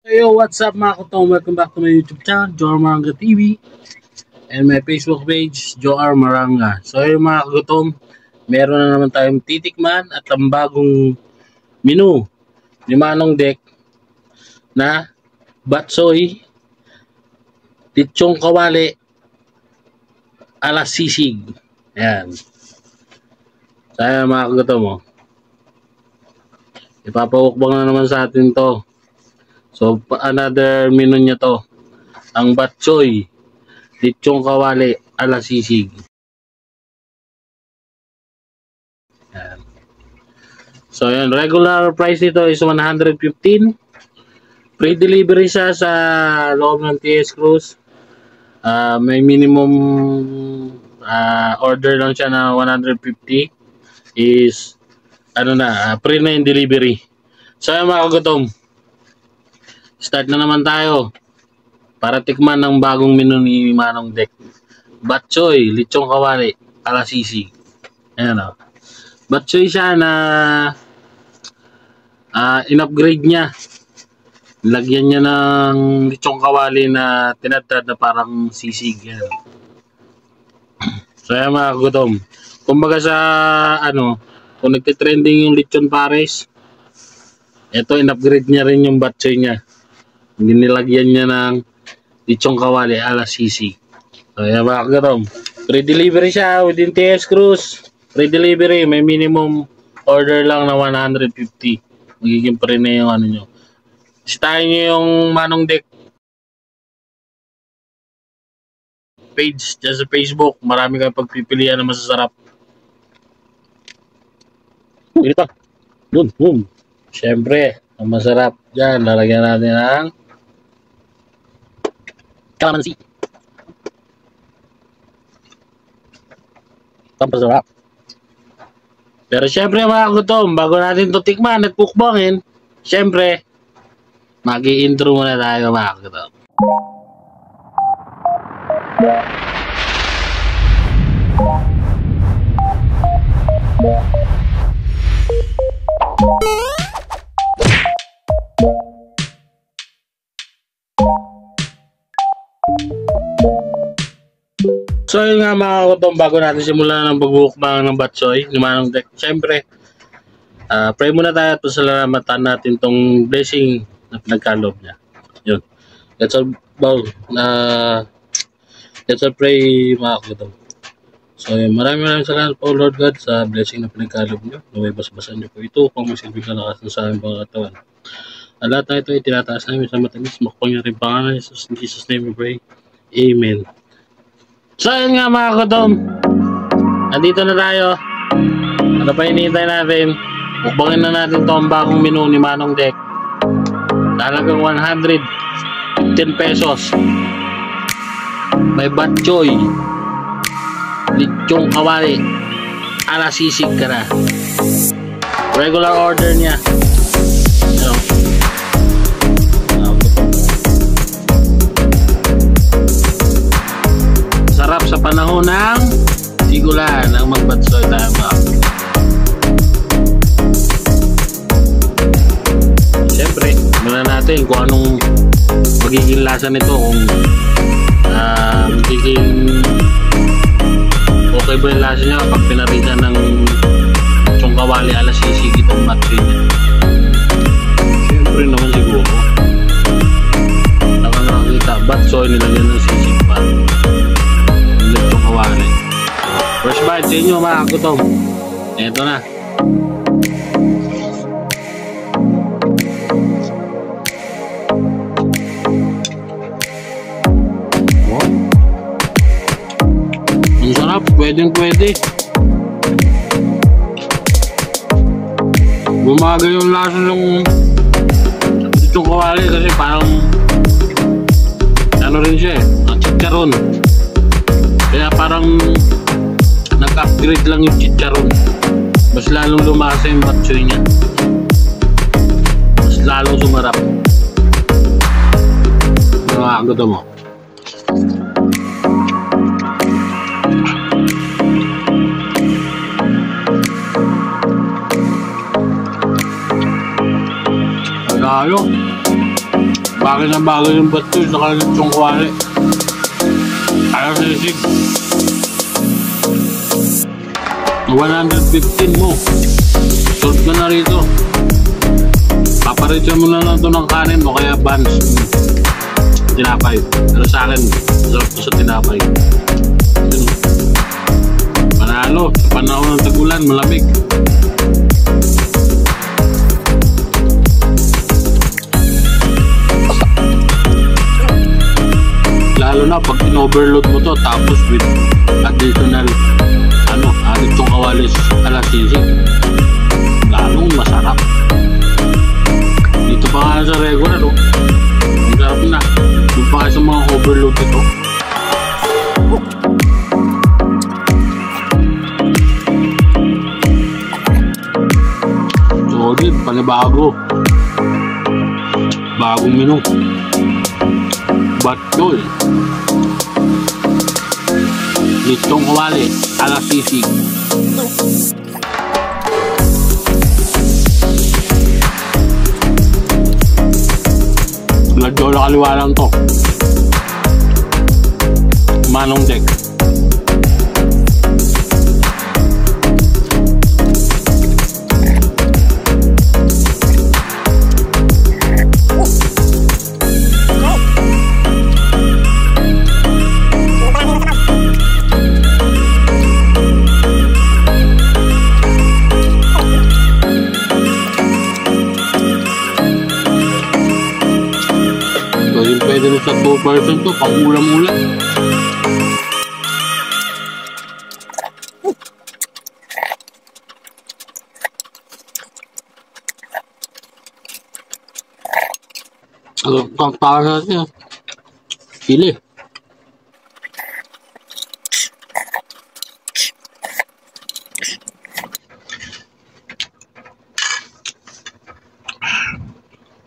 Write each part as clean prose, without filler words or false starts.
Yo, what's up mga kutong? Welcome back to my YouTube channel, Joe Maranga TV, and my Facebook page, Joe R. Maranga. So yung mga kutong, meron na naman tayong titikman at ang bagong menu ni Manong Dek na batsoy, lechong kawali, ala sisig. Ayan. So ayan mga kutong mo. Ipapawukbang na naman sa atin to. So, another menu niya to. Ang batsoy, lechong kawali, ala sisig. Yan. So, yan. Regular price nito is 115. Free delivery siya sa loob ng TS Cruz. May minimum order lang siya na 150 is free na yung delivery. So, yan mga kagutom. Start na naman tayo para tikman ng bagong menu ni Manong Dek. Batsoy, lechong kawali, ala sisig. Ayan o. Batsoy siya na in-upgrade niya. Lagyan niya ng lechong kawali na tinatad na parang sisig. Ayan. So ayan mga kagutom. Kumbaga sa kung nagtitrending yung lechon pares, ito in-upgrade niya rin yung batsoy niya. Nilagyan niya ng lechong kawali ala sisig. So, yan mga kagatom. Free delivery siya within TS Cruz. Free delivery. May minimum order lang na 150. Magiging free na yung nyo. Bisitahin nyo yung Manong Dek page dyan sa Facebook. Marami kang pagpipilian na masasarap. Ito. Boom. Siyempre, ang masarap dyan. Lalagyan natin ng kalamansi. Pampasarap. Pero syempre mga kutom, bago natin ito tikman at pukbangin, syempre, mag-i-intro muna tayo mga kutom. So yun nga mga kutong, bago natin simulan ng pagbubukbang ng batsoy ni Manong Dek, syempre pray muna tayo at pasalamatan natin tong blessing na pinagkaloob niya. Yun. Let's all pray mga kutong. So yun, maraming salamat po Lord God sa blessing na pinagkaloob niyo. Naway basbasan niyo po ito kung masilbing kalakas sa aming pangatawan. At lahat na ito ay tinataas namin sa matamis, makapang niya rin pangalan ni Jesus. In Jesus' name we pray. Amen. So yun nga mga kutom, nandito na tayo. Ano pa hinihintay natin? Bukbangin na natin to ang bagong menu ni Manong Dek. Talagang 110 pesos. May batchoy, lechong kawali, ala sisig ka na. Regular order niya. Sarap sa panahon ng sigulan ang magbatsoy tayo mga. Siyempre, muna natin kung anong magiging lasa nito, kung magiging okay ba yung lasa niya kapag pinaritan ng lechong kawali ala sisig itong batsoy niya. Siyempre naman siguro nakakita batsoy nilagyan ng sisig pa. First bite sa inyo mga kutom. Eto na. Ang sarap. Pwede. Bumaga yung lasa ng lechong kawali kasi parang rin siya chicharon. Kaya parang nag-upgrade lang yung chicharon. Mas lalong lumasa yung batsoy niya. Mas lalong sumarap. Nakakaguto mo. Tayo. Bakit na bago yung bato sa kalitsong kwari? Ayaw sisig. 115 mo. Sort ka na rito. Paparitsa mo na lang ito ng kanin o kaya buns. Tinapay. Pero sa akin, masarap ko sa tinapay. Panalo. Sa panahon ng tagulan, malamig. Lalo na pag in-overload mo to tapos with additional added yung kawalis alasisig, lalong masarap. Dito pa nga sa regular, oh. Ang sarap na. Doon pa sa mga overload ito. Solid, panibago. Bagong menu. Batol. Litong kawali, alasisig. Nadyola kaliwa lang to. Manong Dek. Pwede na sa 2% to, pang ulam-ulam. Kaktawa natin yan. Pili.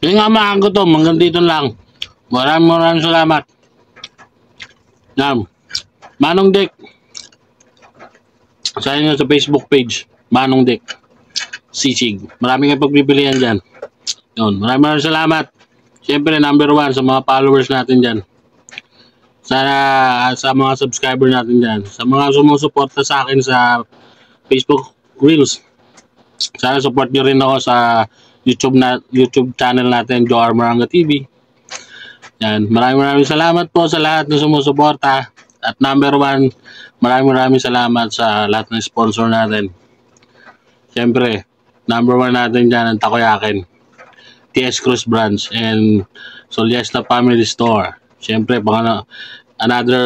Yung nga mga ko to, hanggang dito lang. Maraming salamat. Manong Dek. Sa inyo sa Facebook page, Manong Dek. Sisig. Maraming kayo pagpipilian dyan. Yun. Maraming salamat. Siyempre, number 1 sa mga followers natin dyan. Sana sa mga subscriber natin dyan. Sa mga sumusuporta sa akin sa Facebook Reels. Sana support nyo rin ako sa YouTube channel natin, Joe Armoranga TV. Yan, maraming salamat po sa lahat ng sumusuporta. At number 1, maraming salamat sa lahat ng sponsor natin. Siyempre, number 1 natin dyan ang Takoyakin, TS Cruz Branch, and Soliesta Family Store. Siyempre, another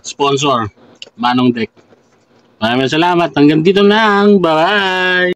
sponsor, Manong Dek. Maraming salamat. Hanggang dito lang. Bye-bye!